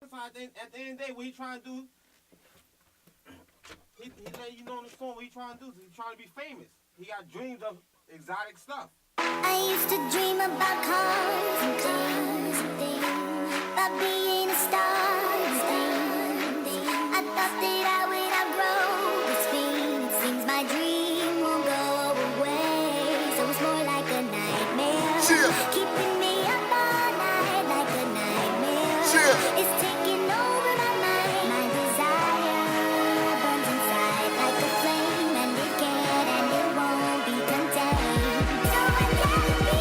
So at the end of the day, what he trying to do, he let you know in the song what he trying to do. He's trying to be famous. He got dreams of exotic stuff. I used to dream about cars and things, about being a star and things. I thought that I would outgrow this feeling. It seems my dream won't go away, so it's more like a nightmare, keeping me up all night like a nightmare. It's taking over my mind. My desire burns inside like a flame, and it can't and it won't be contained. So I gotta be.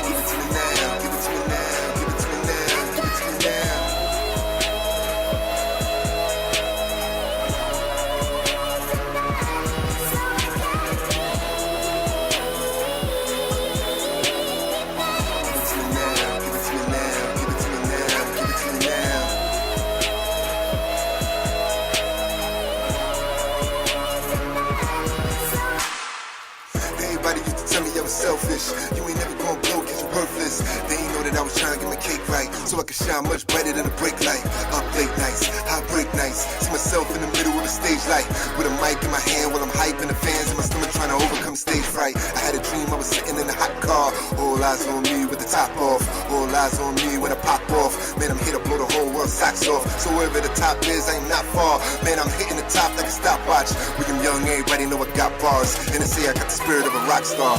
Give it to me now, give it to me now, give it to me now, give it to me now. Everybody used to tell me I was selfish. You ain't never gonna blow cause you're worthless. They ain't know that I was trying to get my cake right, so I could shine much brighter than a brake light. Up late nights, high break nights. See myself in the middle of the stage light, with a mic in my hand while I'm hyping the fans in my stomach trying to overcome stage fright. I had a dream I was sitting in a hot car, all eyes on me with the top off, all eyes on me when I pop off. Man, I'm here to blow the whole world socks off, so wherever the top is, I ain't not far. Man, I'm hitting the top like a stopwatch. When I'm young, everybody know I got bars, and they say I got the spirit of a rock star.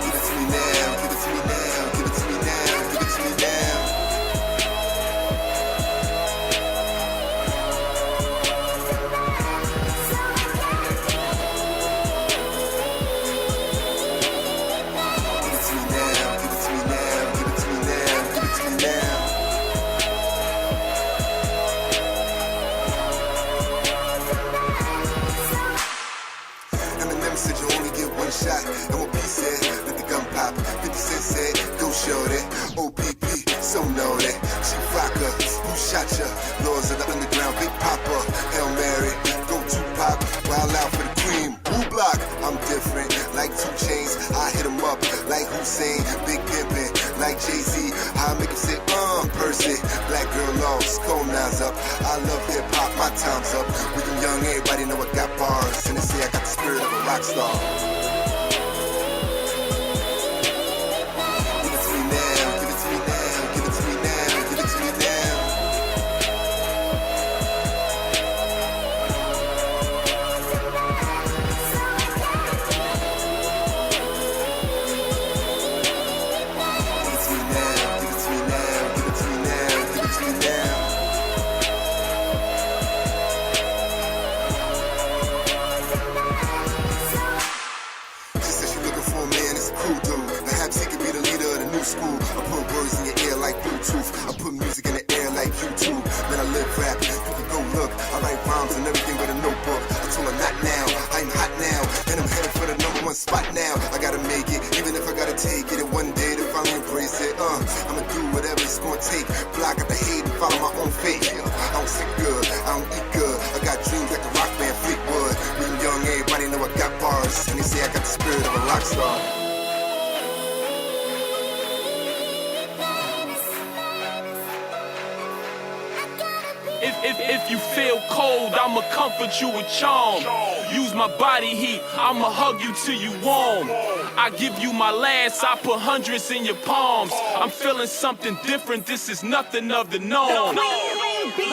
Give it to me now, give it to me now, give it to me now, give it to me now. Give it to me now, give it to me now, give it to me now, give it to me now. Eminem said you only get one shot. MOP said, let the gun pop. 50 Cent said, go shorty. OPP, so know that. Chief Rocker, who shot ya? Laws of the underground, Big Papa. Hail Mary, go Tupac. Wild out for the cream. Who block? I'm different. Like 2 Chainz, I hit 'em up. Like Hussein, Big Pimpin'. Like Jay-Z, I make 'em say, Percy. Black girl lost, cold nines up. I love hip hop, my time's up. With them young, everybody know I got bars, and they say I got the spirit of a rock star. Give it to me now, give it to me now, give it to me now, give it to me now. Give it to me now, give it to me now, give it to me now, give it to me now. She said she looking for a man that's a cool dude. Perhaps he could be the leader of the new school. I put words in your ear like Bluetooth. I put music in the air like YouTube. Then I live rap, you can go look. I write rhymes and everything with a notebook. I told her not now, I'm hot now, and I'm headed for the #1 spot now. I gotta make it, even if I gotta take it. And one day to finally embrace it. I'ma do whatever it's gonna take. Block out the hate and follow my own fate. I don't sit good, I don't eat good. I got dreams like the rock band Fleetwood. When I'm young, everybody know I got bars, and they say I got the spirit of a rock star. If you feel cold, I'ma comfort you with charm. Use my body heat, I'ma hug you till you warm. I give you my last, I put hundreds in your palms. I'm feeling something different, this is nothing of the norm. He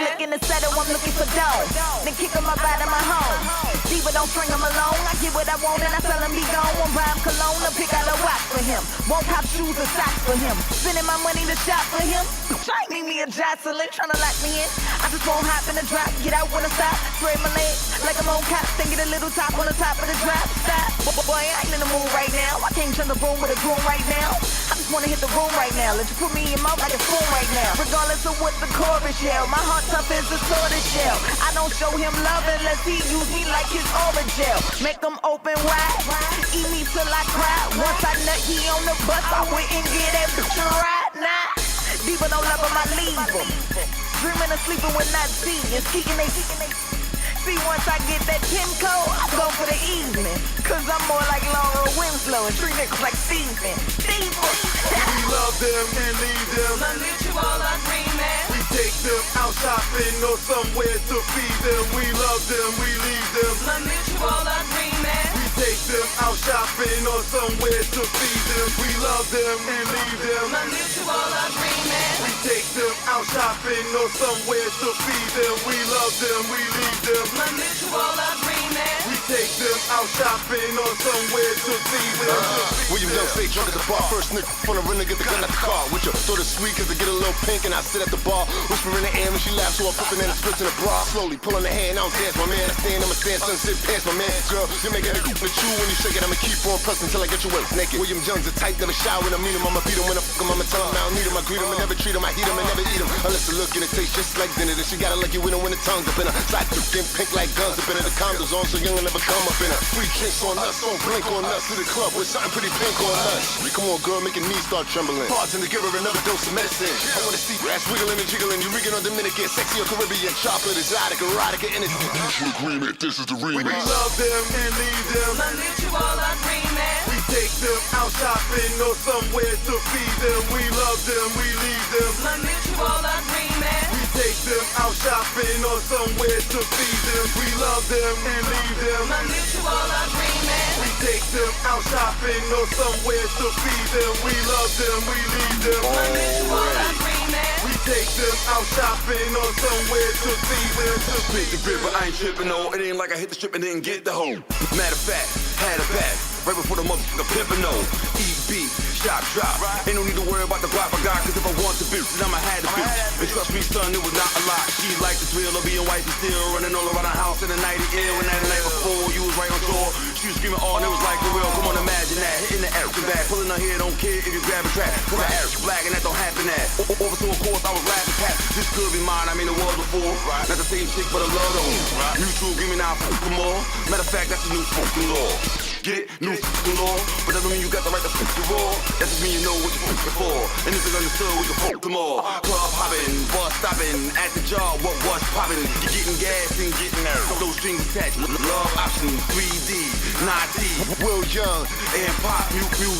looking to settle, I'm looking for dough. Then kick him up out of my home. Diva don't string him alone. I get what I want and I tell him be gone. Won't buy him cologne or pick out a watch for him. Won't cop shoes or socks for him. Spending my money to shop for him. Try need me a Jocelyn, tryna lock me in. I just won't hop in the drop, get out when I stop. Spread my legs like I'm on cop. Then get a little top on the top of the drop. Stop. Boy, I ain't in the mood right now. I can't turn the room with a broom right now. I just wanna hit the room right now. Let you put me in your mouth like a spoon right now. Regardless of what the chorus yell, my heart tough as a tortoise shell. I don't show him love unless he use me like his orangel. Make him open wide, eat me till I cry. Once I nut, he on the bus, I went and get that bitch a ride. Nah, Diva don't love him, I leave him. Dreaming of sleeping when not seeing, kicking they See, once I get that 10 code, I go for the evening. Cause I'm more like Laura Winslow and treat niggas like Steven. We love them and leave them. Mutual agreement. We take them out shopping or somewhere to feed them. We love them, we leave them. Mutual agreement. We take them out shopping or somewhere to feed them. We love them and leave them. Mutual agreement. We take them out shopping or somewhere to feed them. We love them, we leave them. Mutual agreement. We take them out shopping or somewhere to feed them. William Young stay drunk at the bar. First nigga from the renegade, get the gun out the car. With your throat is sweet cause I get a little pink and I sit at the bar. Whisper in the air when she laughs, so I'm flipping in the splits in the bra. Slowly pulling the hand, I don't dance, my man. I stand, I'ma stand, sunset pants, my man. Girl, you make it a group with you when you shake it. I'ma keep on pressing till I get your waist naked. William Young's the type, never shy when I meet him. I'ma beat him when I fuck him, I'ma tell him I don't need him. I greet him and never treat him, I heat him and never eat him. Unless the look and it tastes just like dinner. Then she gotta like you when the tongues up in her. Side skin pink like guns up in her. The condoms on so young and never come up in her. Free drinks on us, don't blink on us. To the club with something pretty pink on us. Come on, girl, make your knees start trembling. Pause and to give her another dose of medicine. I wanna see ass wiggling and jiggling. You rigging on Dominican, sexy or Caribbean. Chocolate, exotic, erotica, innocent. Mutual agreement, this is the remix. We love them and leave them. Mutual agreement. We take them out shopping or somewhere to feed them. We love them, we leave them. Mutual agreement. We take them out shopping or somewhere to feed them. We love them and leave them. Mutual agreement. We take them out shopping or somewhere to feed them. We love them, we leave them. Mutual agreement. We take them out shopping or somewhere to feed them. Split the grip, but I ain't tripping, no. It ain't like I hit the strip and didn't get the hoe. Matter of fact, had a back. Right before the motherfucker pimpin' no. Eat beat, shop, drop. Ain't no need to worry about the guap I got, cause if I want the bitch, then I'ma have the bitch. And trust me, son, it was not a lot. She liked the thrill of being white and still running all around the house in the night of ill. And that night before, you was right on tour. She was screaming, oh, and it was like the real. Come on, imagine that. Hitting the action back, pulling her hair, don't care if you grab a track. Cause I ass black and that don't happen that. Over so of course I was laughing cat. This could be mine, I mean it was before. Not the same chick, but I love them. Mutual agreement, now fuck them all. Matter of fact, that's the new fucking law. Get it? New fucking law. But that don't mean you got the right to fuck the raw. That just mean you know what you're fucking for. And if it's understood, we can fuck them all. Club hopping, bus stopping, at the job, what was popping? You getting gas and getting out. Those strings attached. Love option, 3D, 9D. Will Young And pop, mutual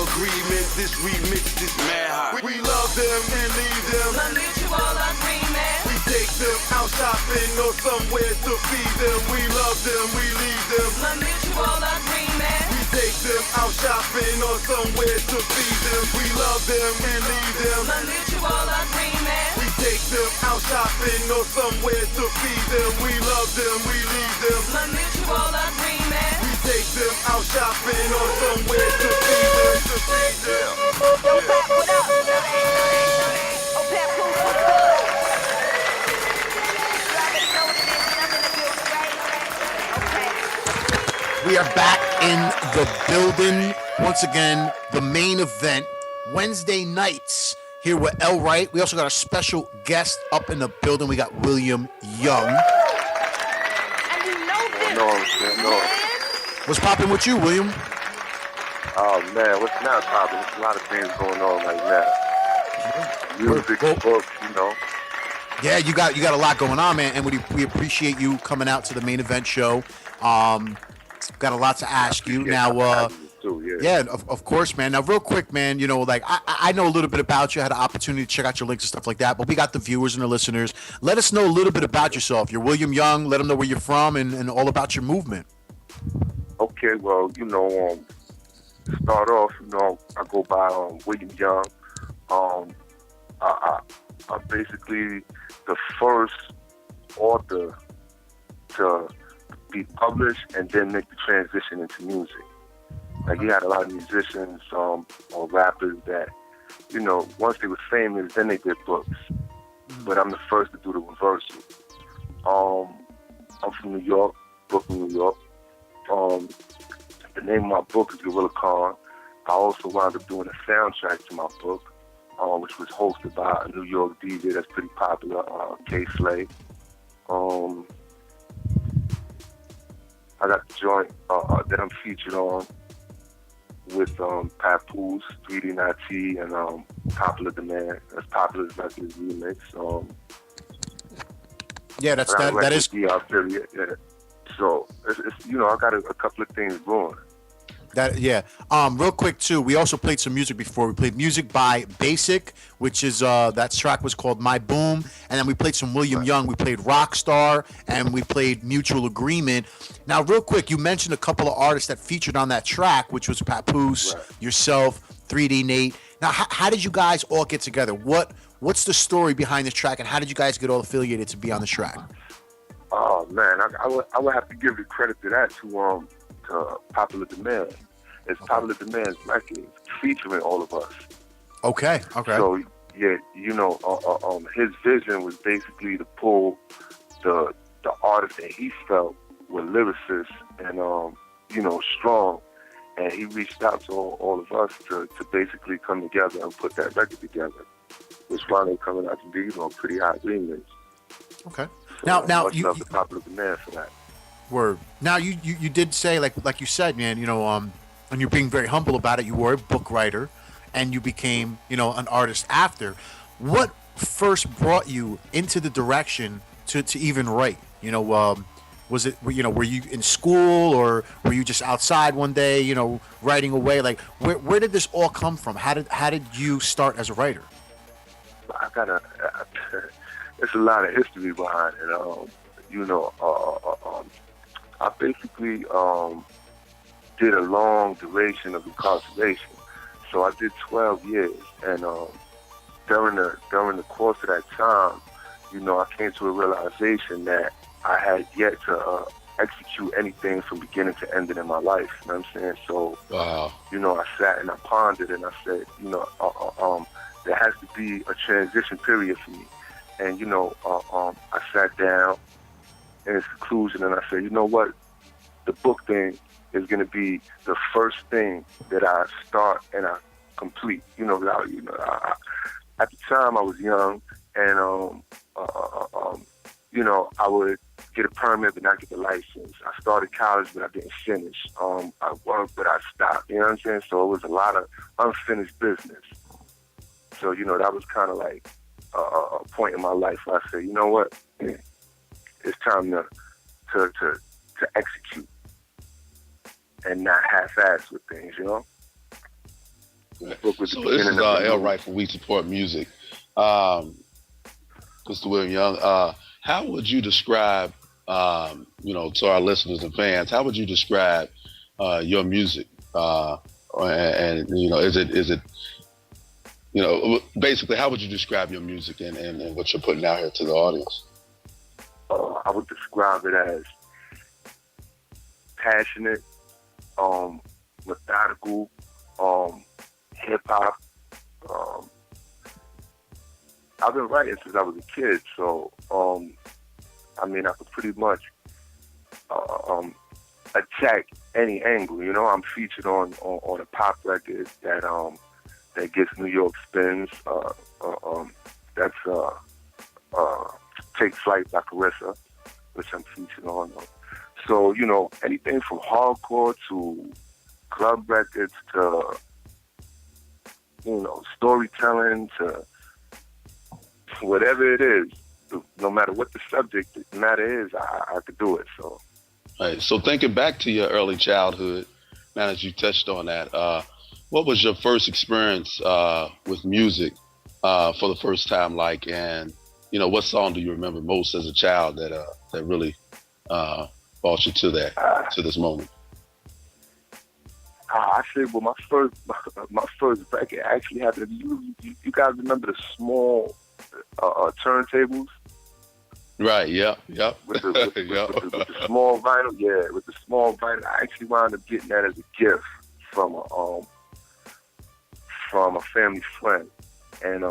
agreement. This remix is mad hot. We love them and leave them. Mutual agreement. We take them out shopping or somewhere to feed them. We love them, we leave them. Mutual agreement. We take them out shopping or somewhere to feed them. We love them and leave them. Mutual agreement. We take them out shopping or somewhere to feed them. We love them, we leave them. Mutual agreement. We take them out shopping or somewhere to feed them. To feed them. Yo, Pap, what up? Oh, Pap, who's good? You already know what it is, and I'm in the building, right? Okay. We are back in the building. Once again, the main event, Wednesday nights, here with L. Wright. We also got a special guest up in the building. We got William Young. And you know this, man. What's popping with you, William? Oh man, what's not popping? There's a lot of things going on right now. Music, Well, books, you know. Yeah, you got a lot going on, man, and we appreciate you coming out to the main event show. Got a lot to ask you now. Yeah, of course, man. Now, real quick, man, you know, like I know a little bit about you. I had an opportunity to check out your links and stuff like that, but we got the viewers and the listeners. Let us know a little bit about yourself. You're William Young. Let them know where you're from and all about your movement. Okay, well, you know, to start off, you know, I go by William Young. I'm basically the first author to be published and then make the transition into music. Like, you had a lot of musicians or rappers that, you know, once they were famous, then they did books. But I'm the first to do the reversal. I'm from New York, Brooklyn, New York. The name of my book is Gorilla Khan. I also wound up doing a soundtrack to my book, which was hosted by a New York DJ that's pretty popular, K. Slay. I got the joint that I'm featured on with Papoose, 3D Nati, and Popular Demand. That's Popular's Records remix. Yeah, I got a that is. record DR period. Yeah. So it's I got a couple of things going. That yeah. Real quick too. We also played some music before. We played music by Basic, which is that track was called My Boom, and then we played some William Young. We played Rockstar, and we played Mutual Agreement. Now, real quick, you mentioned a couple of artists that featured on that track, which was Papoose, yourself, 3D Nate. Now, how did you guys all get together? What's the story behind this track, and how did you guys get all affiliated to be on the track? Oh man, I would have to give the credit to that to Popular Demand. It's Popular Demand's record featuring all of us. Okay. So yeah, his vision was basically to pull the artists that he felt were lyricists and strong, and he reached out to all of us to basically come together and put that record together, which finally coming out to be pretty hot remix. Okay. So now much you love the Popular Demand for that. Word. Now you did say like you said, man, and you're being very humble about it. You were a book writer, and you became an artist after. What first brought you into the direction to even write? Was it were you in school, or were you just outside one day writing away? Like where did this all come from? How did you start as a writer? It's a lot of history behind it. I basically did a long duration of incarceration. So I did 12 years, and during the course of that time, I came to a realization that I had yet to execute anything from beginning to ending in my life. You know what I'm saying? So, wow. I sat and I pondered and I said, there has to be a transition period for me. And, I sat down in its conclusion and I said, you know what? The book thing is going to be the first thing that I start and I complete. At the time I was young, and I would get a permit but not get the license. I started college but I didn't finish. I worked but I stopped. You know what I'm saying? So it was a lot of unfinished business. So that was kind of like a point in my life where I said, you know what, it's time to execute and not half-ass with things, So this is L. Wright for We Support Music. Mr. William Young, how would you describe, to our listeners and fans, how would you describe your music? Is it basically, how would you describe your music and what you're putting out here to the audience? I would describe it as passionate, methodical, hip-hop. I've been writing since I was a kid, so I could pretty much attack any angle. I'm featured on a pop record that gets New York spins. That's Take Flight by Carissa, which I'm featured on. So, anything from hardcore to club records to, storytelling to whatever it is, no matter what the subject matter is, I could do it. So. Right. So thinking back to your early childhood, now that you touched on that, what was your first experience with music for the first time like? And, what song do you remember most as a child that really brought you to this moment? I said, well, my first record actually happened. You guys remember the small turntables? Right. Yep. With the small vinyl, with the small vinyl. I actually wound up getting that as a gift from a family friend, and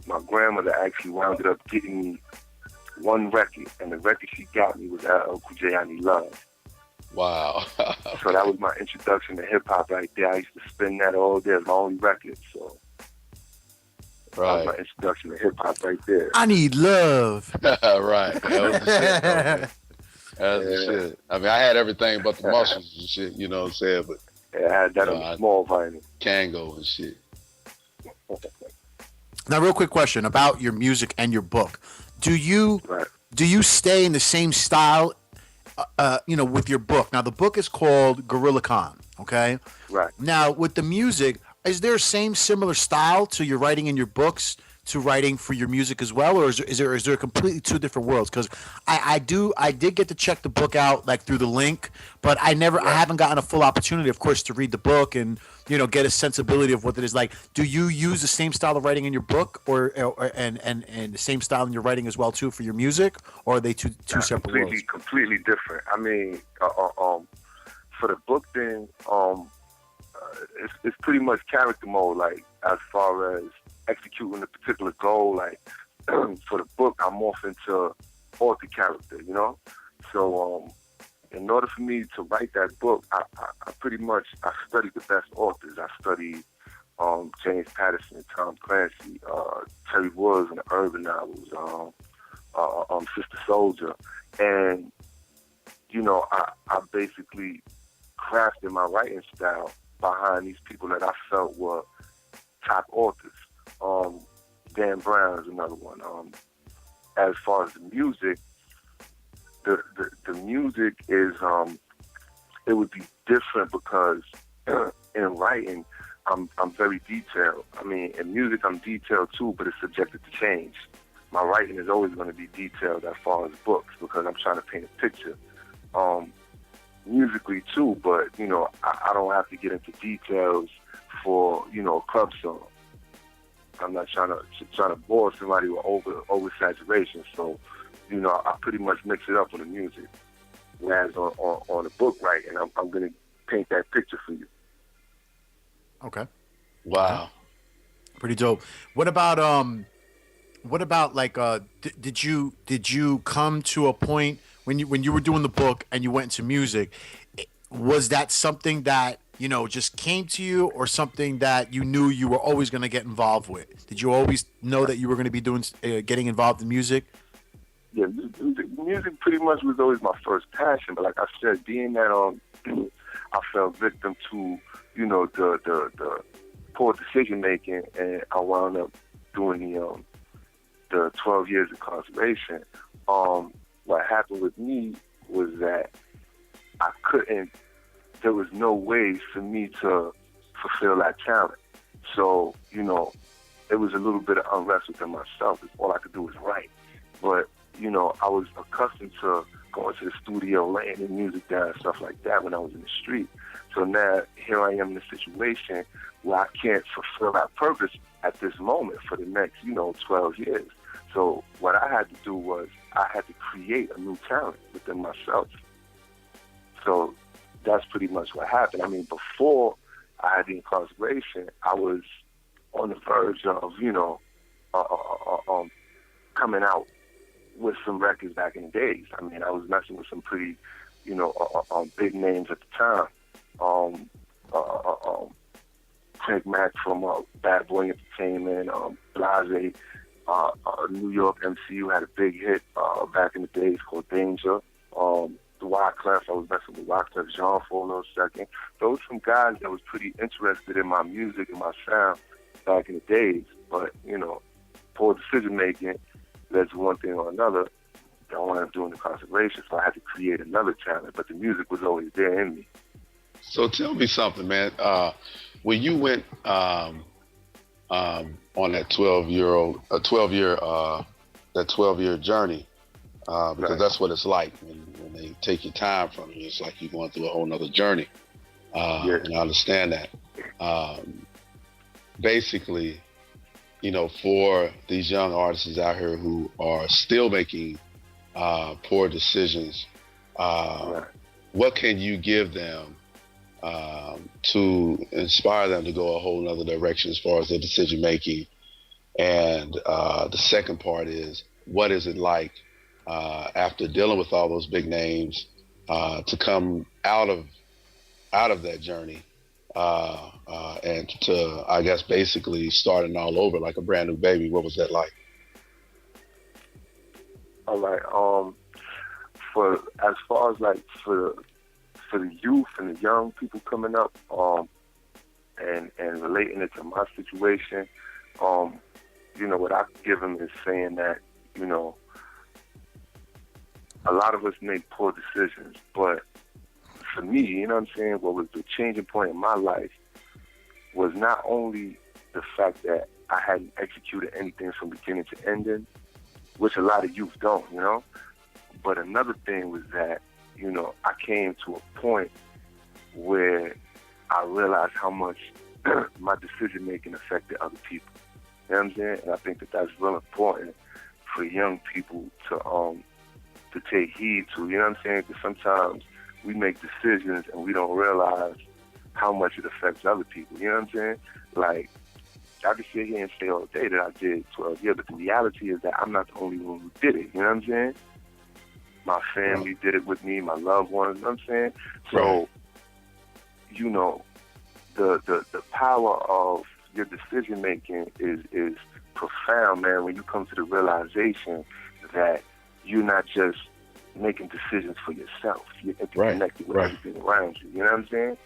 my grandmother actually wound up getting me one record, and the record she got me was Cool J, I Need Love. Wow. So that was my introduction to hip hop right there. I used to spin that all day. It's my only record, so that was my introduction to hip hop right there. I Need Love. Right. That was the shit. That was the shit. I had everything but the muscles and shit, you know what I'm saying? But I had that on the small vinyl. Kango and shit. Now, real quick question about your music and your book. Do you Right. do you stay in the same style? With your book. Now the book is called Gorilla Con. Okay. Right. Now with the music, is there a similar style to your writing in your books to writing for your music as well, or is there completely two different worlds? Because I did get to check the book out like through the link, but I haven't gotten a full opportunity, of course, to read the book and get a sensibility of what it is like. Do you use the same style of writing in your book, and the same style in your writing as well too for your music, or are they two separate worlds? Completely different. I mean, for the book thing, it's pretty much character mode. Like as far as executing a particular goal, like for the book, I'm morph into author character, So in order for me to write that book, I pretty much studied the best authors. I studied James Patterson, Tom Clancy, Terry Woods and the urban novels, Sister Soldier, and I basically crafted my writing style behind these people that I felt were top authors. Dan Brown is another one. As far as the music, the music is it would be different because in writing I'm very detailed. I mean, in music I'm detailed too, but it's subjected to change. My writing is always going to be detailed as far as books because I'm trying to paint a picture. Musically too, but I don't have to get into details for a club song. I'm not trying to bore somebody with over saturation. So, I pretty much mix it up with the music. Whereas on the book writing, I'm going to paint that picture for you. Okay. Wow. Pretty dope. What about like did you come to a point when you were doing the book and you went into music? Was that something that just came to you, or something that you knew you were always going to get involved with? Did you always know that you were going to be getting involved in music? Yeah, music pretty much was always my first passion. But like I said, being that I fell victim to the poor decision making, and I wound up doing the 12 years incarceration. What happened with me was that there was no way for me to fulfill that talent. So, it was a little bit of unrest within myself. All I could do was write. But, I was accustomed to going to the studio, laying the music down and stuff like that when I was in the street. So now here I am in a situation where I can't fulfill that purpose at this moment for the next, 12 years. So what I had to do was I had to create a new talent within myself. So that's pretty much what happened. I mean, before I had the incarceration, I was on the verge of, coming out with some records back in the days. I mean, I was messing with some pretty, big names at the time. Craig Mack from Bad Boy Entertainment, Blase, New York MCU had a big hit back in the days called Danger. The Wyclef, I was messing with Wyclef Jean for a little second. Those some guys that was pretty interested in my music and my sound back in the days. But, poor decision making led to one thing or another. I wound up doing incarceration, so I had to create another talent. But the music was always there in me. So tell me something, man. When you went on that 12-year journey, because Right. that's what it's like when they take your time from you. It's like you're going through a whole nother journey. And I understand that. Basically, for these young artists out here who are still making poor decisions, Right. what can you give them to inspire them to go a whole nother direction as far as their decision making? And the second part is, what is it like after dealing with all those big names to come out of that journey and to, I guess, basically starting all over like a brand new baby? What was that like? All right. For as far as like for the youth and the young people coming up, and relating it to my situation, what I give them is saying that, a lot of us make poor decisions, but for me, you know what I'm saying, what was the changing point in my life was not only the fact that I hadn't executed anything from beginning to ending, which a lot of youth don't, you know, but another thing was that, you know, I came to a point where I realized how much my decision-making affected other people. You know what I'm saying? And I think that that's real important for young people to take heed to. You know what I'm saying? Because sometimes we make decisions and we don't realize how much it affects other people. You know what I'm saying? Like, I could sit here and say all day that I did 12 years, but the reality is that I'm not the only one who did it. You know what I'm saying? My family did it with me, my loved ones. You know what I'm saying? So, you know, the power of your decision making is profound, man, when you come to the realization that you're not just making decisions for yourself. You're interconnected with everything around you. You know what I'm saying?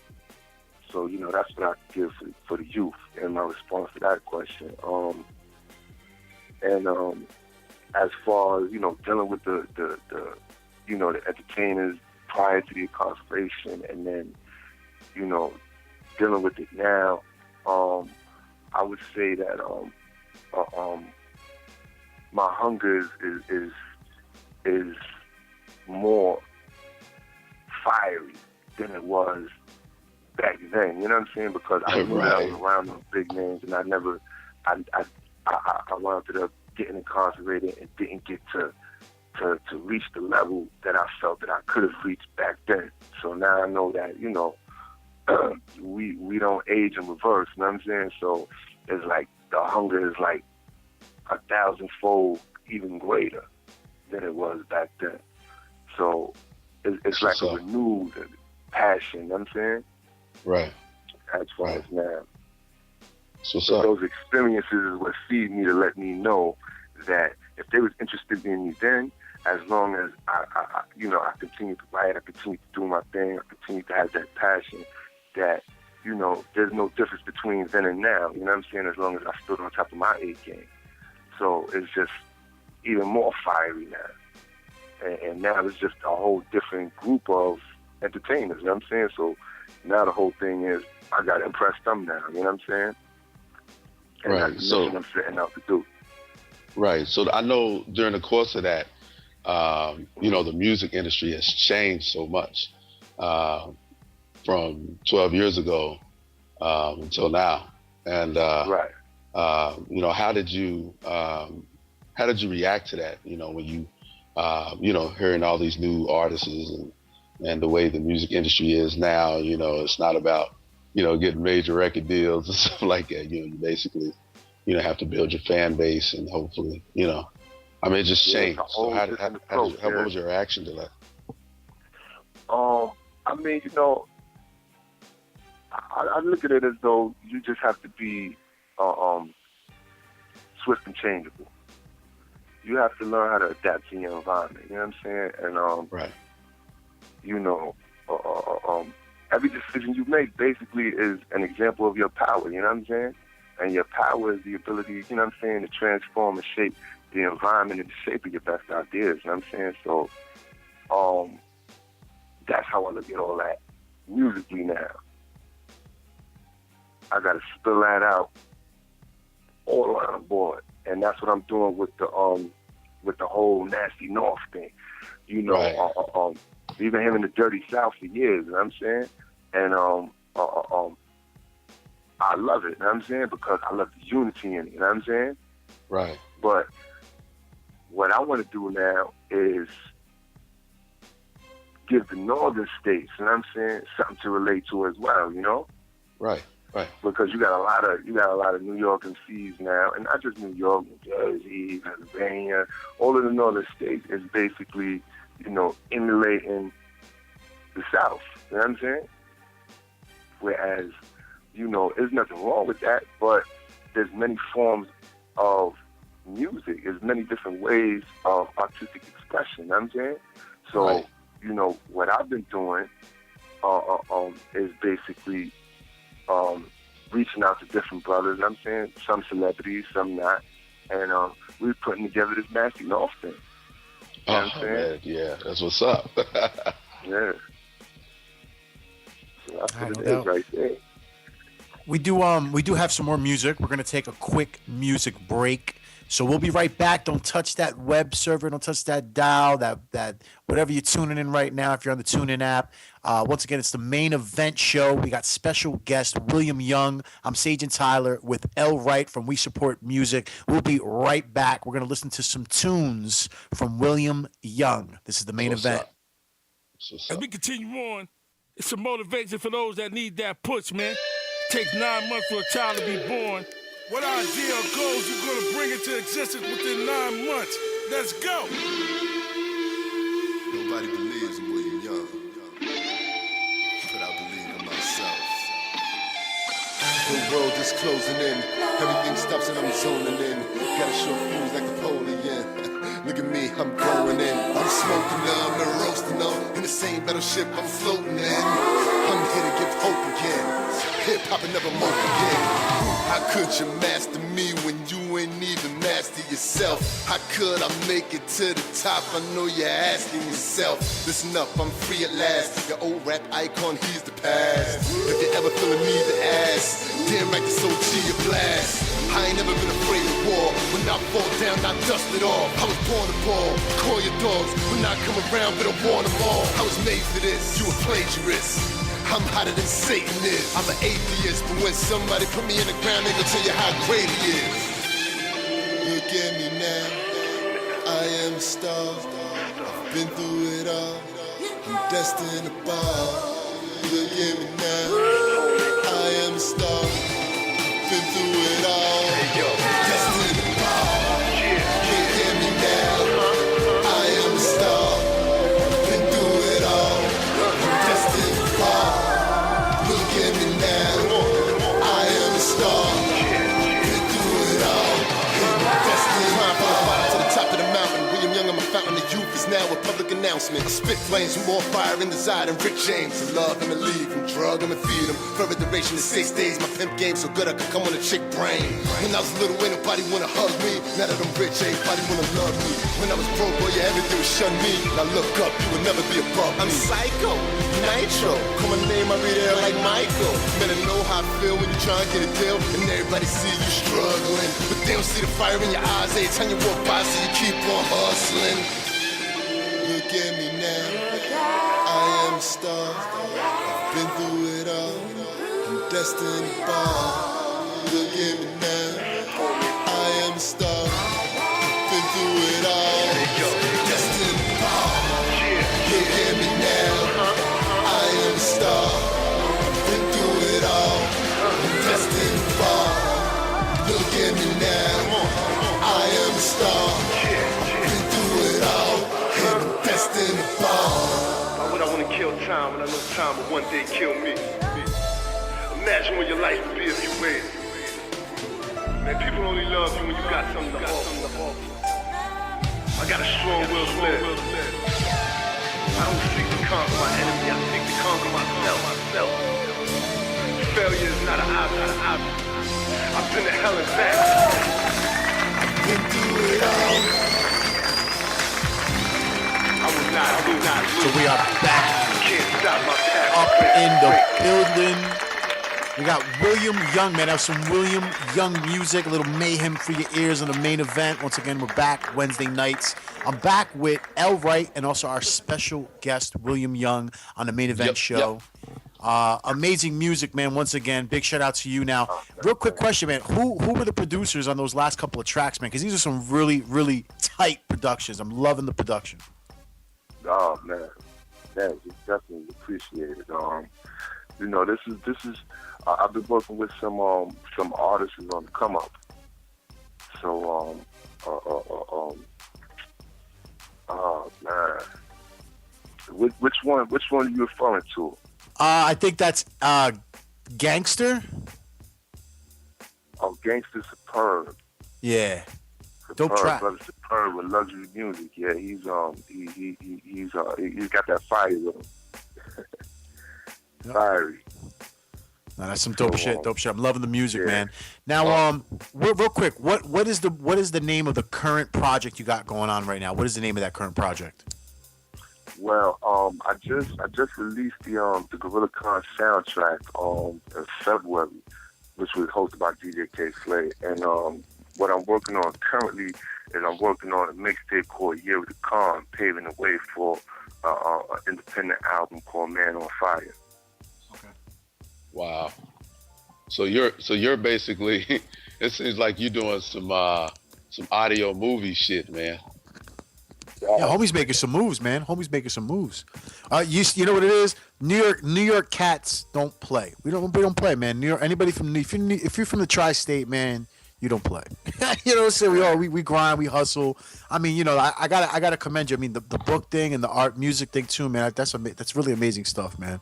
So, you know, that's what I give for the youth in my response to that question. As far as, you know, dealing with the you know, the entertainers prior to the incarceration and then, you know, dealing with it now, I would say that my hunger is more fiery than it was back then. You know what I'm saying? Because I knew that I was around those big names, and I wound up getting incarcerated and didn't get to reach the level that I felt that I could have reached back then. So now I know that, you know, we don't age in reverse, you know what I'm saying? So it's like the hunger is like 1,000-fold even greater than it was back then. So it's like a renewed passion, you know what I'm saying? Right. As far as now. So those experiences is what feed me to let me know that if they was interested in me then, as long as I you know, I continue to write, I continue to do my thing, I continue to have that passion, that, you know, there's no difference between then and now, you know what I'm saying, as long as I stood on top of my A game. So it's just even more fiery now. And now it's just a whole different group of entertainers, you know what I'm saying? So now the whole thing is, I got to impress them now, you know what I'm saying? And that's the mission I'm setting out to do. Right. So I know during the course of that, you know, the music industry has changed so much from 12 years ago until now. And, you know, how did you react to that? You know, when you, you know, hearing all these new artists and the way the music industry is now, you know, it's not about, you know, getting major record deals and stuff like that. You know, you basically, you know, have to build your fan base and hopefully, you know, I mean, it just changed. So what was your reaction to that? I mean, you know, I look at it as though you just have to be swift and changeable. You have to learn how to adapt to your environment. You know what I'm saying? And you know, every decision you make basically is an example of your power. You know what I'm saying? And your power is the ability, you know what I'm saying, to transform and shape the environment and the shape of your best ideas. You know what I'm saying? So, that's how I look at all that musically now. I got to spill that out all around the board, and that's what I'm doing with the whole Nasty North thing. You know, we've been here in the Dirty South for years. You know what I'm saying? And I love it. You know what I'm saying? Because I love the unity in it. You know what I'm saying? Right. But what I want to do now is give the northern states, you know what I'm saying, something to relate to as well, you know? Right. Because you got a lot of New York MCs now, and not just New York, New Jersey, Pennsylvania, all of the northern states is basically, you know, emulating the South, you know what I'm saying? Whereas, you know, there's nothing wrong with that, but there's many forms of music, there's many different ways of artistic expression, you know what I'm saying? So, you know, what I've been doing is basically reaching out to different brothers, you know what I'm saying? Some celebrities, some not. And we're putting together this Nasty North thing. Oh, what I'm saying? man, yeah, that's what's up. Yeah. So that's All right, what no it doubt. is right there. We do have some more music. We're gonna take a quick music break. So we'll be right back. Don't touch that web server. Don't touch that dial. That whatever you're tuning in right now. If you're on the TuneIn app, once again, it's the main event show. We got special guest William Young. I'm Sayjin Tyler with L. Wright from We Support Music. We'll be right back. We're gonna listen to some tunes from William Young. This is the main What's event. up? What's As up? we continue on, it's some motivation for those that need that push, man. Takes 9 months for a child to be born. What idea or goals you gonna bring into existence within 9 months? Let's go. Nobody believes in William Young, but I believe in myself. The world is closing in. Everything stops and I'm zoning in. Gotta show fools like Napoleon. Look at me, I'm going in. I'm smoking them and roasting them. In the same battleship I'm floating in. I'm here to give hope again. Hip hop and never mope again. How could you master me when you ain't even master yourself? How could I make it to the top? I know you're asking yourself. Listen up, I'm free at last. Your old rap icon, he's the past. If you ever feeling me, the ass. Damn right, this OG a blast. I ain't never been afraid of war. When I fall down, I dust it off. I was born to ball. Call your dogs. When I come around, better warn them all. I was made for this. You a plagiarist. I'm hotter than Satan is. I'm an atheist, but when somebody put me in the ground, they gon' tell you how great he is. Look at me now, I am a star. I've been through it all. I'm destined to ball. Look at me now, I am a star. I've been through it all. Destined to ball. Look at me now, I am a star. I've been through it all. I'm destined to ball. Look at me now, I am a star. Been through it all. Destined to ball. To the top of the mountain, William Young, I'm a fountain of youth. Is now a public announcement. I spit flames with more fire and desire than Rick James. I love him and leave him, drug him and feed him. Further duration is 6 days. My pimp game so good I could come on a chick brain. When I was little, ain't nobody wanna hug me. Now that I'm rich, everybody wanna love me. When I was broke, boy, yeah, everything was shun me. Now look up, you will never be above me. I'm psycho, nitro. Call my name, I read it like Michael. Man, I know how I feel when you try and get a deal, and everybody see you struggling. But they don't see the fire in your eyes every time you walk by, so you keep on hustling. Look at me now, I am a star. I've been through it all. I'm destined to ball. Look at me now, I am a star. I've been through it all. Destined to ball. Look at me now, I am a star. I've been through it all. I'm destined to ball. Look at me now, I am a star. I've been through it all. I'm destined to ball. Why would I want to kill time when I know time will one day kill me? Imagine what your life would be if you waited. Man, people only love you when you got something to offer. I got a strong will to live. I don't seek to conquer my enemy, I seek to conquer myself. Failure is not an option. I've been to hell and back. Been through it all. I will not lose. So we are back Can't stop my path. up in the building. We got William Young, man. That was some William Young music, a little mayhem for your ears on the main event. Once again, we're back Wednesday nights. I'm back with L. Wright and also our special guest, William Young, on the main event show. Amazing music, man. Once again, big shout out to you. Now, real quick question, man. Who were the producers on those last couple of tracks, man? Because these are some really, really tight productions. I'm loving the production. Oh man, that is definitely appreciated. You know, this is. I've been working with some artists on the come up. So man, which one are you referring to? I think that's Gangster. Oh, Gangster Superb. Yeah. Dope track. Brother Superb with luxury music. Yeah, he's got that fire with him. Fiery. No, that's some dope shit. Dope shit. I'm loving the music, yeah. man. Now, real quick, what is the name of the current project you got going on right now? What is the name of that current project? Well, I just released the Gorilla Con soundtrack in February, which was hosted by DJ K Slay. And what I'm working on currently is I'm working on a mixtape called Year of the Con, paving the way for an independent album called Man on Fire. Okay. Wow. So you're basically it seems like you're doing some audio movie shit, man. Yeah, homie's making some moves, man. Homie's making some moves. You know what it is? New York cats don't play. We don't play, man. New York. Anybody from if you're from the tri-state, man, you don't play. You know what I'm saying? We grind, we hustle. I mean, you know, I gotta commend you. I mean, the book thing and the art music thing too, man. That's really amazing stuff, man.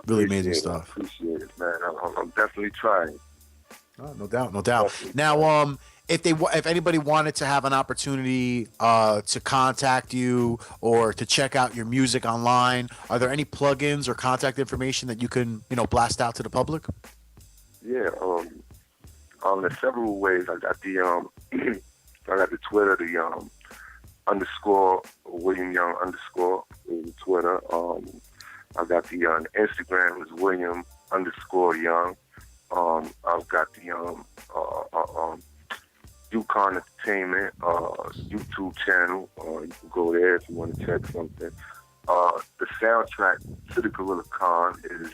Really amazing stuff. I appreciate it, man. I'm definitely trying. Oh, no doubt. Now, if anybody wanted to have an opportunity to contact you or to check out your music online, are there any plugins or contact information that you can, blast out to the public? Yeah, there's several ways. I got the Twitter, the underscore William Young underscore is the Twitter. I got the Instagram is William underscore Young. I've got the UConn Entertainment YouTube channel. You can go there if you want to check something. The soundtrack to the Gorilla Con is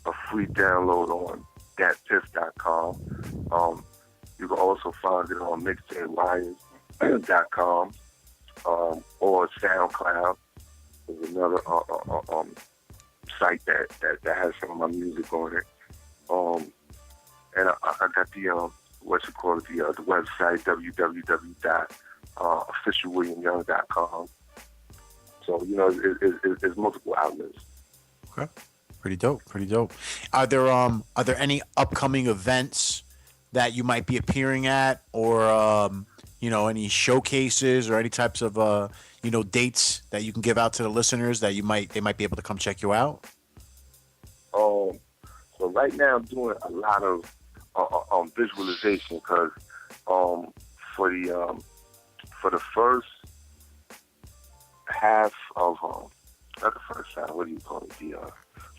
a free download on datpiff.com. You can also find it on mixtapewires.com or SoundCloud. There's another site that has some of my music on it. And I got the the website www.officialwilliamyoung.com. So it's multiple outlets. Okay, pretty dope. Are there any upcoming events that you might be appearing at, or any showcases or any types of dates that you can give out to the listeners that they might be able to come check you out? So right now I'm doing a lot of visualization because for the first half of not the first half, what do you call it?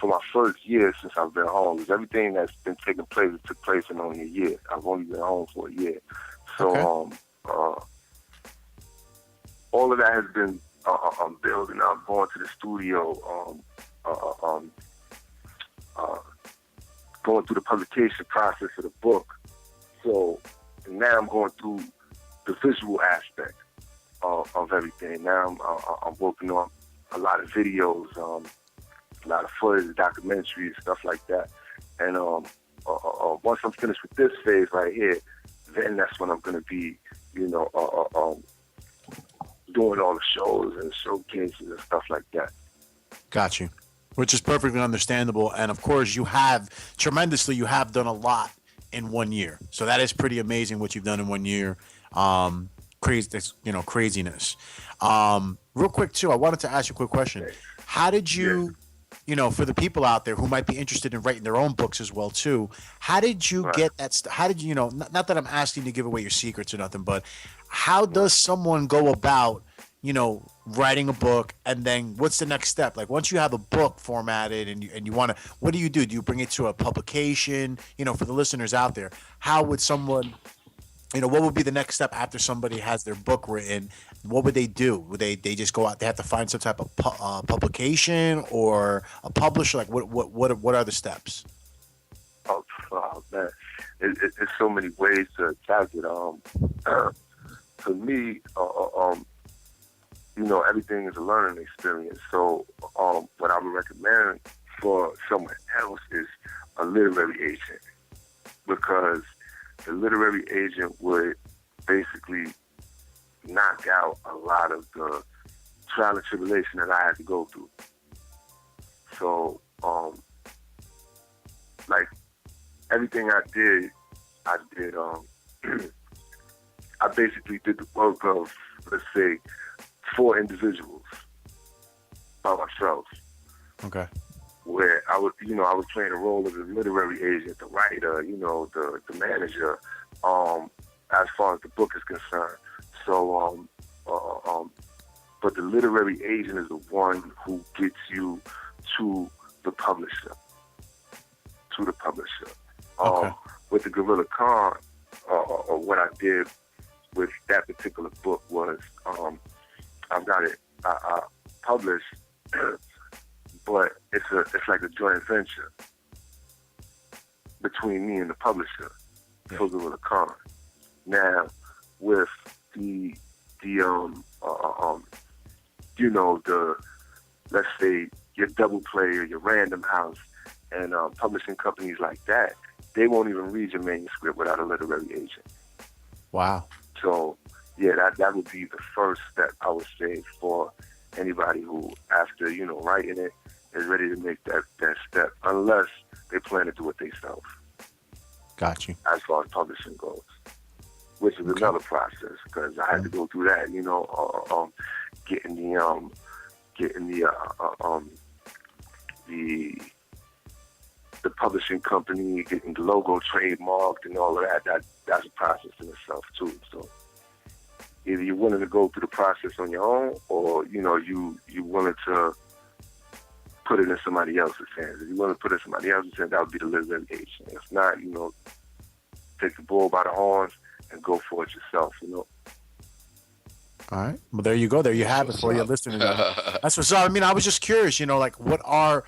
For my first year since I've been home, because everything that's been taking place took place in only a year. I've only been home for a year, so okay. All of that has been building up, going to the studio, going through the publication process of the book. So now I'm going through the visual aspect of everything. Now I'm working on a lot of videos, a lot of footage, documentaries, stuff like that. And once I'm finished with this phase right here, then that's when I'm going to be, doing all the shows and showcases and stuff like that. Got you. Which is perfectly understandable. And of course, you have done a lot in 1 year. So that is pretty amazing what you've done in 1 year. Craziness. Real quick too, I wanted to ask you a quick question. How did you, for the people out there who might be interested in writing their own books as well too, how did you get that? How did you, not that I'm asking you to give away your secrets or nothing, but how does someone go about, writing a book, and then what's the next step? Like once you have a book formatted and you want to, what do? Do you bring it to a publication? For the listeners out there, how would someone, what would be the next step after somebody has their book written? What would they do? Would they just go out? They have to find some type of publication or a publisher? Like what are the steps? Oh man, it's so many ways to attack it. For me, everything is a learning experience. So what I would recommend for someone else is a literary agent, because the literary agent would basically knock out a lot of the trial and tribulation that I had to go through. So, like everything I did, I basically did the work of, let's say, 4 individuals by myself. Okay. where I was playing the role of the literary agent, the writer, the manager, as far as the book is concerned. So, but the literary agent is the one who gets you to the publisher. Okay. With the Gorilla Con, or what I did with that particular book was, I've got it published, but it's like a joint venture between me and the publisher for Gorilla Con. Now, with the let's say your Double Play or your Random House and publishing companies like that, they won't even read your manuscript without a literary agent. Wow. So, yeah, that would be the first step, I would say, for anybody who, after, writing it, is ready to make that step, unless they plan to do it themselves. Got you. As far as publishing goes, which is another process, because I had to go through that, getting the publishing company, getting the logo trademarked and all of that. That's a process in itself too. So either you're willing to go through the process on your own, or you willing to put it in somebody else's hands. If you want to put it in somebody else's hands, that would be the literary agent. If not, take the bull by the horns and go for it yourself. All right. Well, there you go. There you have it for your listeners. That's what's up. I mean, I was just curious, like what are,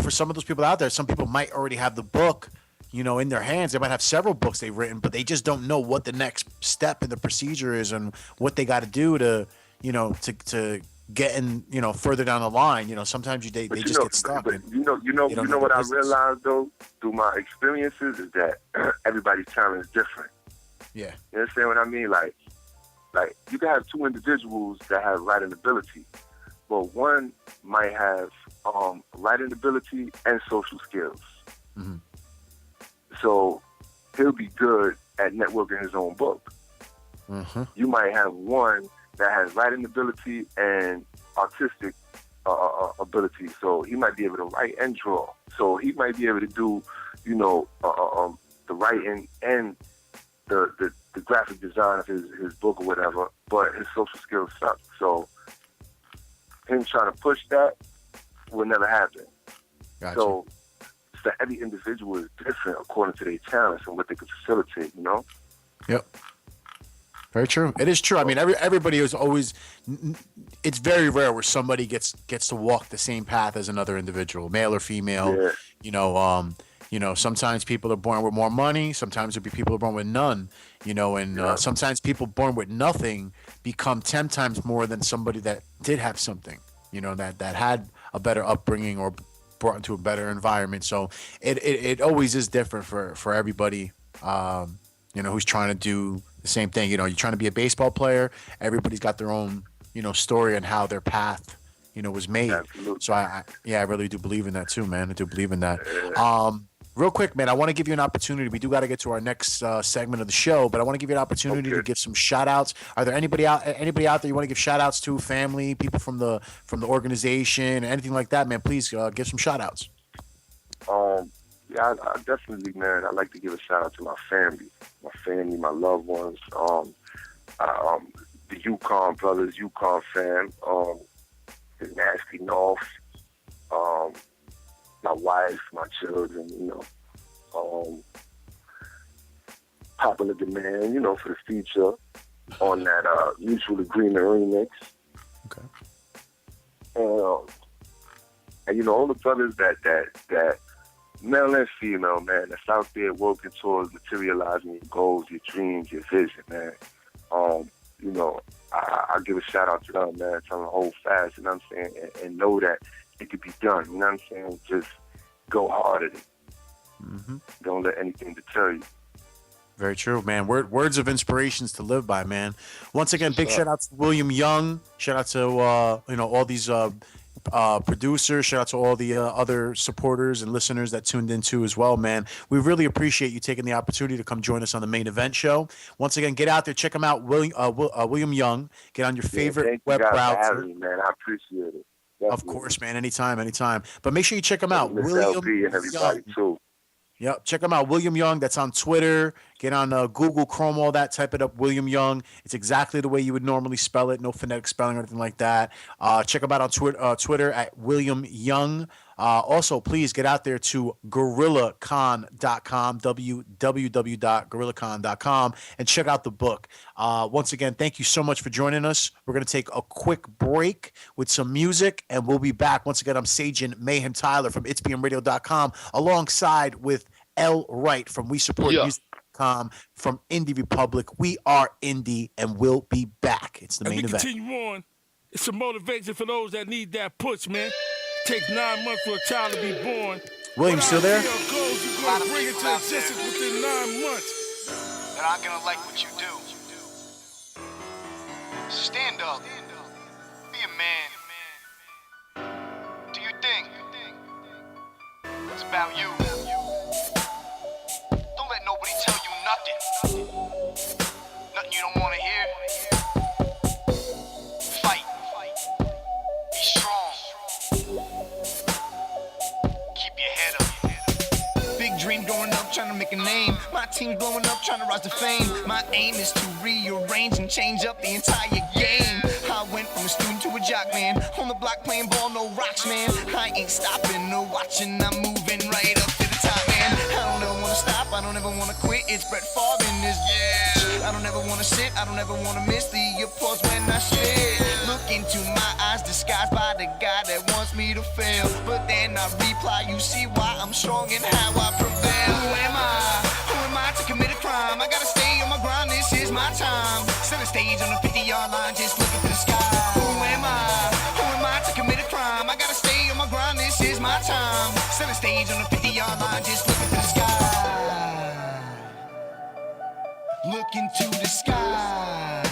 for some of those people out there, some people might already have the book, in their hands. They might have several books they've written, but they just don't know what the next step in the procedure is and what they got to do to, to get in, further down the line. Sometimes they just get stuck. But what I realized though through my experiences is that everybody's talent is different. Yeah. You understand what I mean? Like you can have two individuals that have writing ability, but one might have writing ability and social skills. Mm-hmm. So he'll be good at networking his own book. Mm-hmm. You might have one that has writing ability and artistic ability, so he might be able to write and draw. So he might be able to do, the writing and the graphic design of his book or whatever, but his social skills suck. So him trying to push that will never happen. Gotcha. So every individual is different according to their talents and what they can facilitate, Yep. Very true. It is true. I mean, everybody is always. It's very rare where somebody gets to walk the same path as another individual, male or female. Yeah. Sometimes people are born with more money. Sometimes there'll be people born with none. Sometimes people born with nothing become 10 times more than somebody that did have something. That had a better upbringing or brought into a better environment. So it always is different for everybody. Who's trying to do the same thing. You're trying to be a baseball player. Everybody's got their own, story on how their path, was made. Absolutely. So I really do believe in that too, man. I do believe in that. Real quick, man, I want to give you an opportunity. We do got to get to our next segment of the show, but I want to give you an opportunity to give some shout outs. Are there anybody out there you want to give shout outs to, family, people from the organization, anything like that, man? Please give some shout outs. Yeah, I definitely, man. I'd like to give a shout out to my family, my loved ones, the Yukon brothers, Yukon fam, the Nasty North, my wife, my children, Popular Demand, for the feature on that Mutual Agreement remix. Okay. And all the brothers that male and female, man, that's out there working towards materializing your goals, your dreams, your vision, man. I give a shout out to them, man. Tell them to hold fast, you know what I'm saying, and know that it could be done, you know what I'm saying? Just go hard at it. Mm-hmm. Don't let anything deter you. Very true, man. Words of inspirations to live by, man. Once again, big shout out to William Young. Shout out to all these producers. Shout out to all the other supporters and listeners that tuned in too as well, man. We really appreciate you taking the opportunity to come join us on the Main Event Show. Once again, get out there, check him out, William Young. Get on your favorite web browser. For having me, man. I appreciate it. Of course, man. Anytime. But make sure you check him out. Miss William LB and everybody Young. too. Yep, check him out. William Young. That's on Twitter. Get on Google, Chrome, all that. Type it up, William Young. It's exactly the way you would normally spell it. No phonetic spelling or anything like that. Check him out on Twitter at William Young. Also, please get out there to GorillaCon.com, www.gorillacon.com, and check out the book. Once again, thank you so much for joining us. We're going to take a quick break with some music, and we'll be back. Once again, I'm Sayjin Mayhem Tyler from itsbmradio.com, alongside with L. Wright from WeSupportMusic.com, from Indie Republic. We are Indie, and we'll be back. It's the main event. Continue on. It's a motivation for those that need that push, man. Takes 9 months for a child to be born. William, still there? Goals, you're gonna bring it to existence within 9 months. They're not gonna like what you do. Stand up. Be a man. Do your thing. It's about you. Don't let nobody tell you nothing. Nothing you don't wanna hear. Fight. Be strong. Keep your head up. Big dream growing up, trying to make a name. My team's blowing up, trying to rise to fame. My aim is to rearrange and change up the entire game. I went from a student to a jock, man. On the block playing ball, no rocks, man. I ain't stopping, no watching. I'm moving right up to the top, man. I don't ever wanna stop, I don't ever wanna quit. It's Brett Favre in this bitch. I don't ever wanna sit, I don't ever wanna miss the applause when I spit. Look into my eyes, disguised by the guy that wants me to fail. But then I reply, you see why I'm strong and how I prevail. Who am I? Who am I to commit a crime? I gotta stay on my grind, this is my time. Center stage on the 50-yard line, just looking to the sky. Who am I? Who am I to commit a crime? I gotta stay on my grind, this is my time. Center stage on the 50-yard line, just looking to the sky. Look into the sky.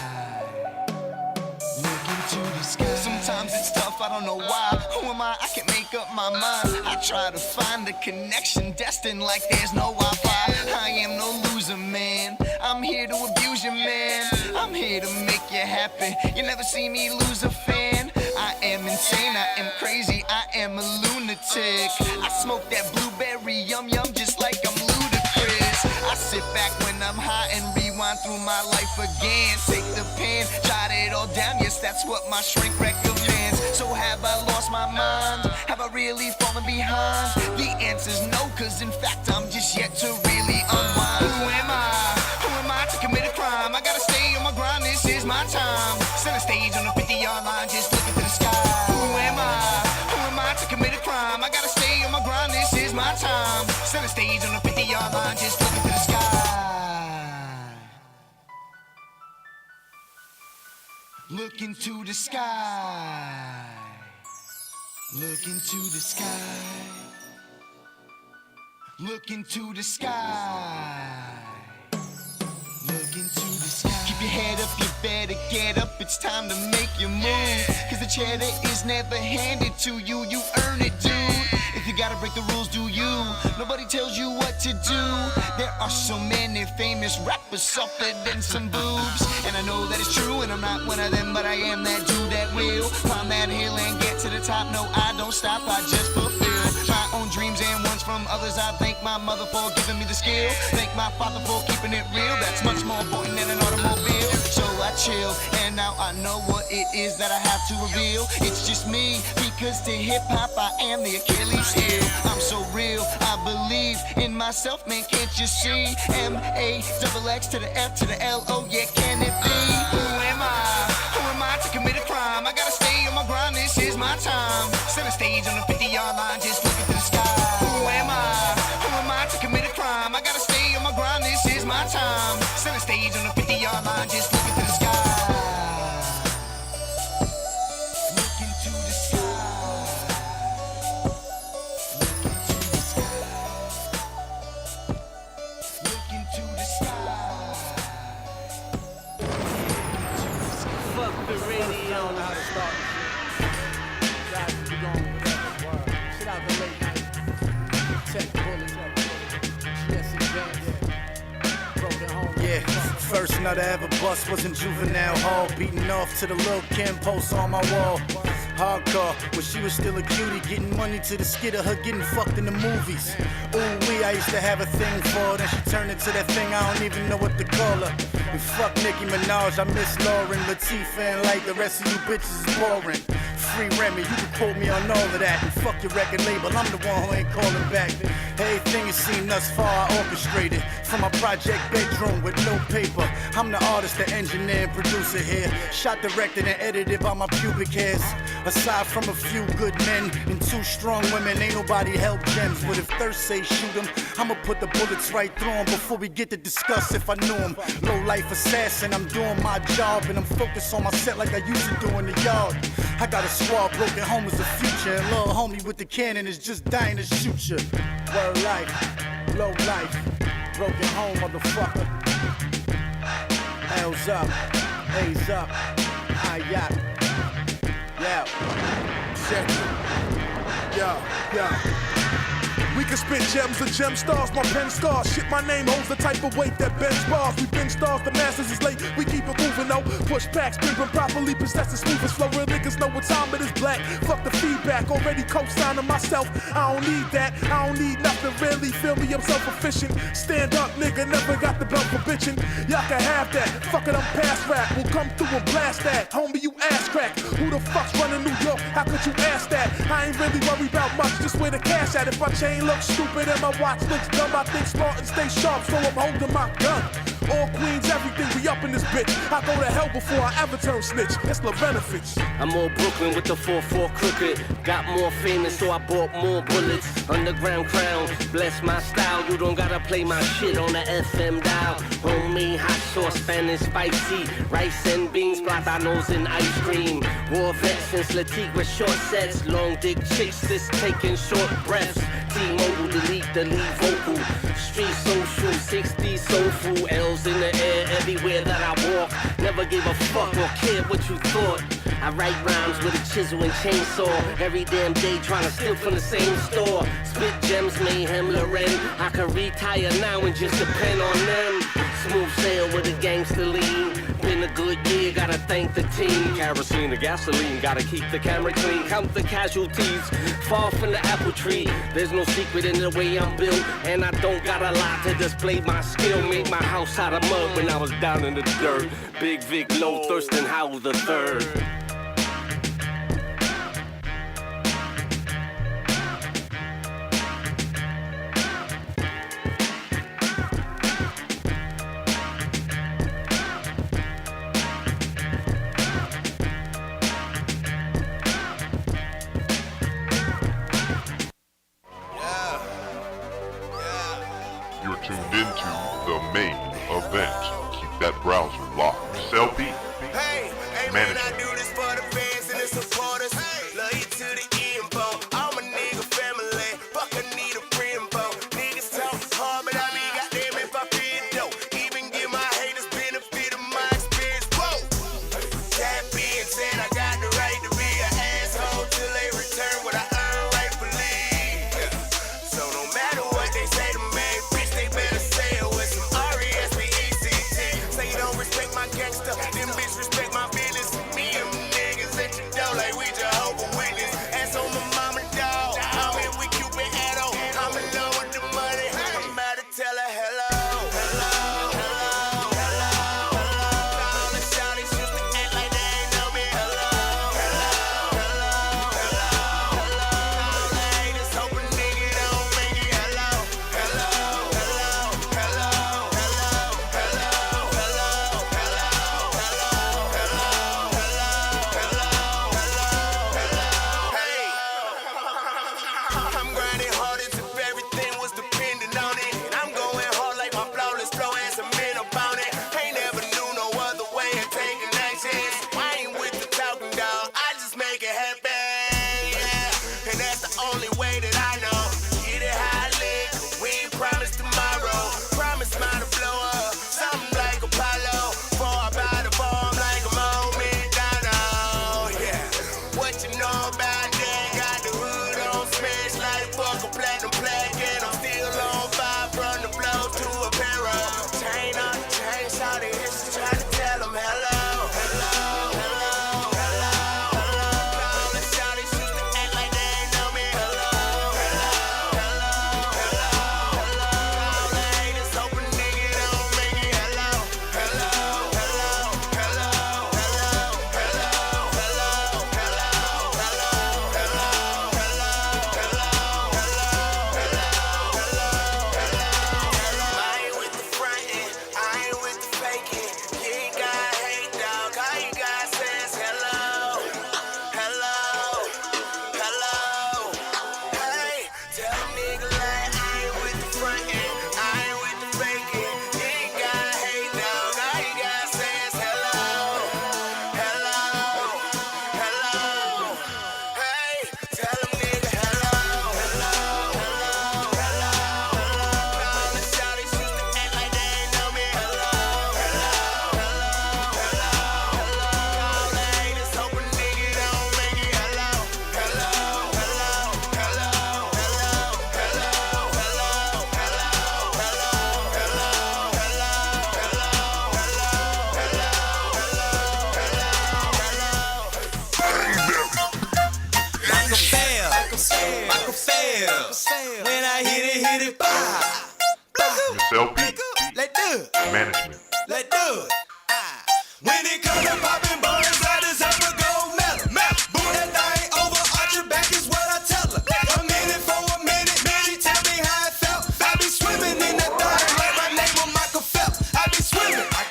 Look into the sky. Sometimes it's tough, I don't know why. Who am I? I can't make up my mind. I try to find the connection, destined like there's no Wi-Fi. I am no loser, man. I'm here to abuse you, man. I'm here to make you happy. You never see me lose a fan. I am insane, I am crazy, I am a lunatic. I smoke that blueberry yum yum just like I'm ludicrous. I sit back when I'm high and rewind through my life again. Take the pen, jot it all down. Yes, that's what my shrink recommends. So have I lost my mind? Have I really fallen behind? The answer's no, cause in fact I'm just yet to really unwind. Who am I? Who am I to commit a crime? I gotta stay on my grind, this is my time. Center stage on the 50-yard line, just looking to the sky. Who am I? Who am I to commit a crime? I gotta stay on my grind, this is my time. Center stage on the 50-yard line, just looking to the sky. Look into the sky. Look into the sky. Look into the sky. Look into the sky. Keep your head up, you better get up. It's time to make your move. Cause the cheddar is never handed to you. You earn it, dude. If you gotta break the rules, do you? Nobody tells you what to do. There are so many famous rappers softer than some boobs. And I know that it's true, and I'm not one of them, but I am that dude that will climb that hill and get to the top. No, I don't stop, I just fulfill my own dreams and ones from others. I thank my mother for giving me the skill. Thank my father for keeping it real. That's much more important than an automobile. So I chill, and now I know what it is that I have to reveal. It's just me, because to hip-hop I am the Achilles heel. I'm so real, I believe in myself, man, can't you see? M-A-X-X to the F to the L, oh yeah, can it be? Who am I? Who am I to commit a crime? I gotta stay on my grind, this is my time. Center stage on the 50-yard line, just looking to the sky. Who am I? Who am I to commit a crime? I gotta stay on my grind, this is my time. Center stage on the 50-yard line, just looking to the sky. Look into the sky. Look into the sky. Look into the sky. Fuck the radio. I don't know how to start this shit. Guys, we going with that. Shit out the late night. Check bullet. Jesse James. Broken home. Yeah, first nut I ever bust was in juvenile hall. Beating off to the Lil' Kim post on my wall. Hardcore, when she was still a cutie, getting money to the skid of her getting fucked in the movies. Ooh, I used to have a thing for her, then she turned into that thing I don't even know what to call her. And fuck Nicki Minaj, I miss Lauren, Latifah, and like the rest of you bitches is boring. Free Remy, you can quote me on all of that. And fuck your record label, I'm the one who ain't calling back. Everything is seen thus far, I orchestrated from my project bedroom with no paper. I'm the artist, the engineer, and producer here. Shot, directed, and edited by my pubic hairs. Aside from a few good men and 2 strong women, ain't nobody held gems. But if thirst say shoot 'em, I'ma put the bullets right through 'em before we get to discuss if I knew 'em. Low life assassin, I'm doing my job and I'm focused on my set like I used to do in the yard. I got a squad, broken home is the future, and little homie with the cannon is just dying to shoot ya. Word life, low life, broken home, motherfucker. L's up, A's up, I-yacht. Yeah. Check it. Yeah. We can spit gems and gem stars, my pen scars. Shit, my name holds the type of weight that bends bars. We been stars, the masses is late. We keep it moving, though. Push packs, pimpin' properly, possess the smoothest flow. Real niggas know what time it is, black. Fuck the feedback, already co-signing myself. I don't need that, I don't need nothing really. Feel me, I'm self-efficient. Stand up, nigga, never got the belt for bitchin'. Y'all can have that, fuck it, I'm past rap. We'll come through and blast that. Homie, you ass crack. Who the fuck's running New York? How could you ask that? I ain't really worried about much, just where the cash at. If my chain looks stupid and my watch looks dumb, I think smart and stay sharp, so I'm holding my gun. All queens, everything, we up in this bitch. I go to hell before I ever turn snitch. It's Lorenovich. I'm all Brooklyn with the 4-4 crooked. Got more famous, so I bought more bullets. Underground crown, bless my style. You don't gotta play my shit on the FM dial. Homemade hot sauce, Spanish spicy. Rice and beans, platanos and ice cream. War vet since Latique with short sets. Long dick chicks, this taking short breaths. T-Mobile, delete the lead vocal. Street social, 60s soul food. L's in the air everywhere that I walk. Never give a fuck or care what you thought. I write rhymes with a chisel and chainsaw. Every damn day trying to steal from the same store. Spit gems, mayhem, Loren. I can retire now and just depend on them. Smooth sail with a gangster lean. Been a good year, gotta thank the team. Kerosene or gasoline, gotta keep the camera clean. Count the casualties, far from the apple tree. There's no secret in the way I'm built, and I don't got a lot to display my skill. Made my house out of mud when I was down in the dirt. Big Vic, Low, Thurston Howell the third. Tuned into the main event. Keep that browser locked. Selfie. Hey, man, I do this for the fans and the supporters. Love you to the end, bro. I'm a nigga family. Fuck, I need a friend, bro. Niggas talk hard, but I be goddamn if I feel dope. Even give my haters benefit of my experience. Whoa. That being said, I got the right to be an asshole till they return what I earn rightfully. So no matter what they say to me, they better say it with some R-E-S-P-E-C-T. Say you don't respect my gangster, them bitch respect my business. Me and them niggas at your door like we Jehovah Sell beats. Let's do it. Management. Let's do it. When it comes to popping bombs, I deserve a gold medal. Boom that thing over, arch your back is what I tell her. A minute for a minute, she tell me how it felt. I be swimming in that thing like my name was Michael Phelps. I be swimming, right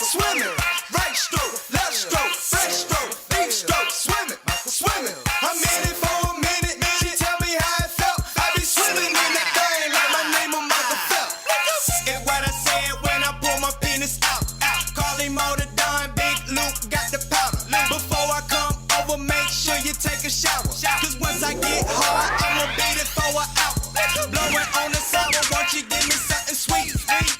stroke, left stroke, fresh stroke, deep stroke, swimming. A minute for a minute, she tell me how it felt. I be swimming in that thing like my name was Michael Phelps. It's what I said when I pull my penis out. Call him all the Don, Big Luke got the powder. Before I come over, make sure you take a shower. Cause once I get hard, I'ma beat it for an hour. Blowing on the sour, won't you give me something sweet?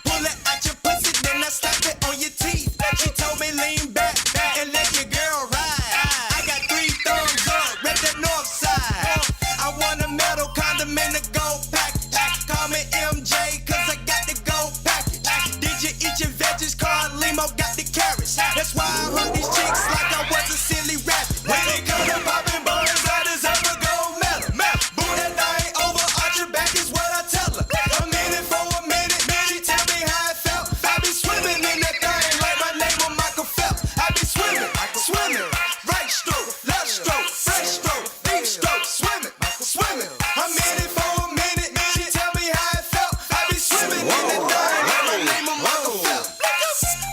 Pull it out your pussy, then I slap it on your teeth. She told me lean back and let your girl ride. I got 3 thumbs up, rep the north side. I want a metal condom in the gold package. Call me MJ, cause I got the gold package. Did you eat your veggies? Carl Limo got the carrots. That's why I hunt these chicks like I was a silly rabbit. When it comes to popping bombs, I deserve a gold medal. Boom that thing over, arch your back is what I tell her. A minute for a minute, she tell me how it felt. I be swimming in that thing like my name was Michael Phelps. I be swimming, right stroke, left stroke, fresh stroke, deep stroke, swimming. A minute for a minute, she tell me how it felt. I be swimming in that thing like my name was Michael Phelps.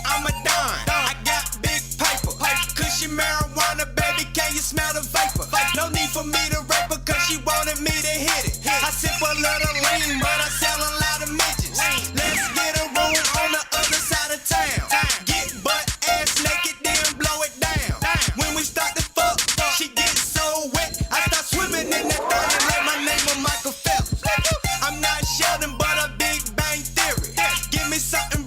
I'm a don, I got big paper. Cushy marijuana, baby, can you smell the vapor? No need for me to rape her, cause she wanted me to hit it. I sip a little lean, but I sell a lot of midgets. Let's get a room on the other side of town. Get butt ass naked, then blow it down. When we start to fuck, she gets so wet. I start swimming in that thing like my name was Michael Phelps. I'm not Sheldon, but a Big Bang Theory. Give me something